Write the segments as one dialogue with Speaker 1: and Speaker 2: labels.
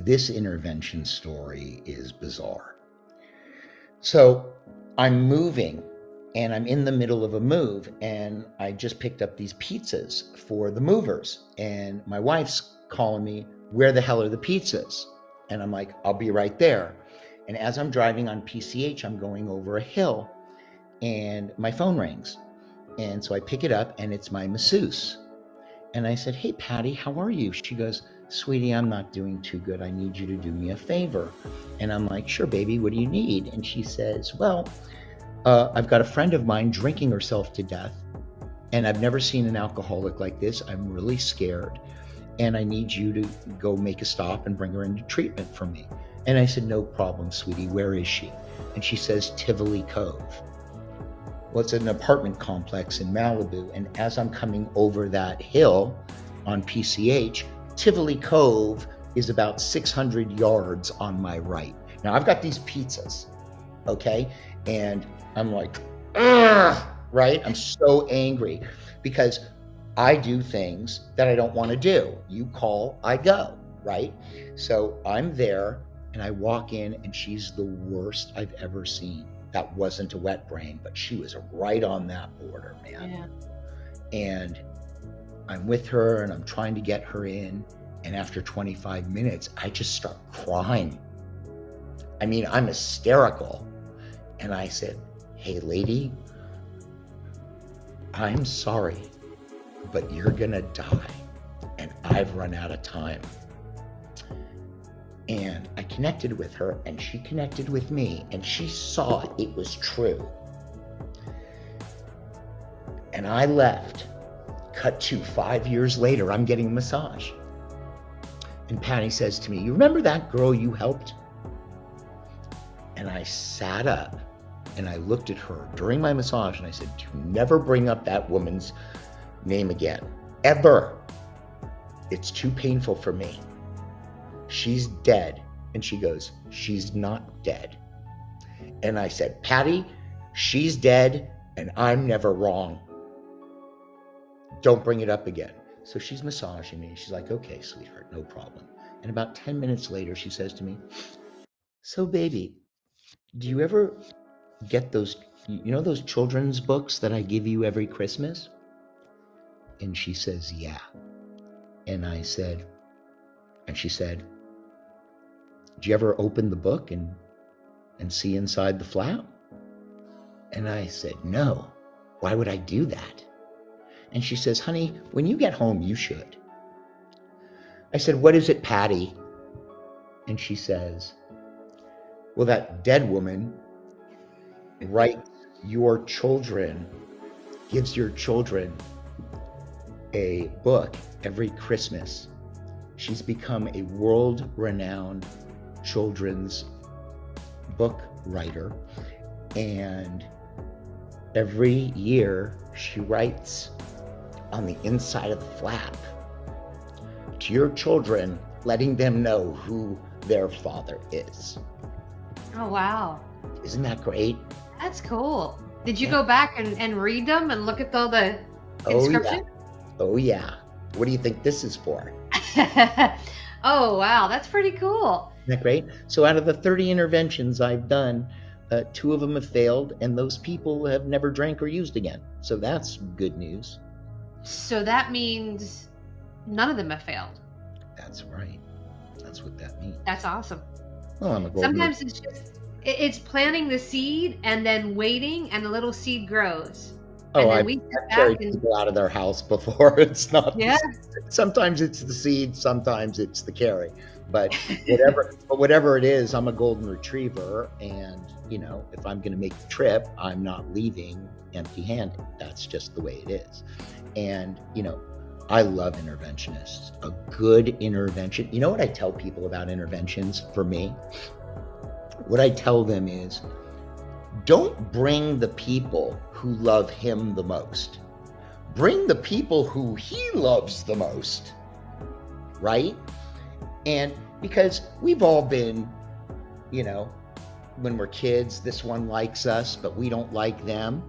Speaker 1: this intervention story is bizarre. So I'm moving and I'm in the middle of a move, and I just picked up these pizzas for the movers, and my wife's calling me, where the hell are the pizzas? And I'm like, I'll be right there. And as I'm driving on PCH, I'm going over a hill and my phone rings. And so I pick it up and it's my masseuse. And I said, hey, Patty, how are you? She goes, sweetie, I'm not doing too good. I need you to do me a favor. And I'm like, sure, baby, what do you need? And she says, well, I've got a friend of mine drinking herself to death, and I've never seen an alcoholic like this. I'm really scared, and I need you to go make a stop and bring her into treatment for me. And I said, no problem, sweetie. Where is she? And she says, Tivoli Cove. Well, it's an apartment complex in Malibu, and as I'm coming over that hill on PCH, Tivoli Cove is about 600 yards on my right. Now, I've got these pizzas, okay? And I'm like, ugh, right? I'm so angry because I do things that I don't want to do. You call, I go, right? So I'm there and I walk in and she's the worst I've ever seen. That wasn't a wet brain, but she was right on that border, man. Yeah. And I'm with her and I'm trying to get her in. And after 25 minutes, I just start crying. I mean, I'm hysterical. And I said, hey, lady, I'm sorry, but you're gonna die, and I've run out of time. And I connected with her, and she connected with me, and she saw it was true. And I left. Cut to 5 years later, I'm getting a massage. And Patty says to me, you remember that girl you helped? And I sat up and I looked at her during my massage and I said, do never bring up that woman's name again, ever. It's too painful for me. She's dead. And she goes, she's not dead. And I said, Patty, she's dead and I'm never wrong. Don't bring it up again. So she's massaging me. She's like, okay, sweetheart, no problem. And about 10 minutes later, she says to me, so baby, do you ever get those, those children's books that I give you every Christmas? And she says, yeah. And she said, do you ever open the book and see inside the flap? And I said, no. Why would I do that? And she says, honey, when you get home, you should. I said, what is it, Patty? And she says, well, that dead woman writes your children, gives your children a book every Christmas. She's become a world-renowned children's book writer. And every year she writes on the inside of the flap to your children, letting them know who their father is.
Speaker 2: Oh, wow.
Speaker 1: Isn't that great?
Speaker 2: That's cool. Did you go back and read them and look at all the inscription?
Speaker 1: Oh, yeah. What do you think this is for?
Speaker 2: Oh, wow. That's pretty cool.
Speaker 1: Isn't that great? So out of the 30 interventions I've done, 2 of them have failed, and those people have never drank or used again. So that's good news.
Speaker 2: So that means none of them have failed.
Speaker 1: That's right. That's what that means.
Speaker 2: That's awesome.
Speaker 1: Well, I'm a golden
Speaker 2: Sometimes it's just, it's planting the seed and then waiting, and the little seed grows.
Speaker 1: Oh, I've carried people out of their house before. It's not.
Speaker 2: Yeah.
Speaker 1: Sometimes it's the seed, sometimes it's the carry. But whatever it is, I'm a golden retriever, and if I'm going to make the trip, I'm not leaving empty-handed. That's just the way it is. And I love interventionists. A good intervention. You know what I tell people about interventions for me? What I tell them is, don't bring the people who love him the most. Bring the people who he loves the most, right? And because we've all been, when we're kids, this one likes us, but we don't like them,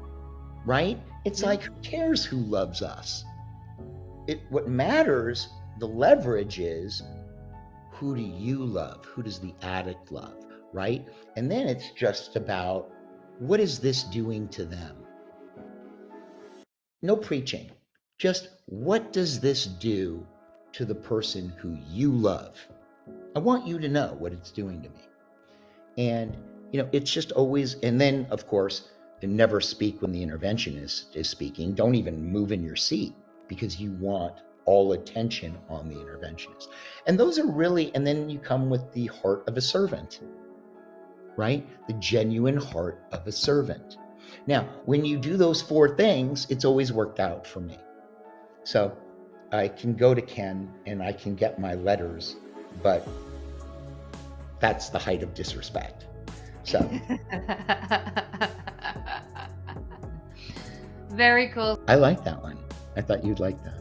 Speaker 1: right? It's like, who cares who loves us? What matters, the leverage is, Who do you love? Who does the addict love? Right? And then it's just about, what is this doing to them? No preaching. Just, what does this do to the person who you love? I want you to know what it's doing to me. And, it's just always, and then, of course, never speak when the interventionist is speaking. Don't even move in your seat, because you want all attention on the interventionist. And those are really, and then you come with the heart of a servant, right? The genuine heart of a servant. Now, when you do those 4 things, it's always worked out for me. So I can go to Ken and I can get my letters, but that's the height of disrespect. So.
Speaker 2: Very cool.
Speaker 1: I like that one. I thought you'd like that.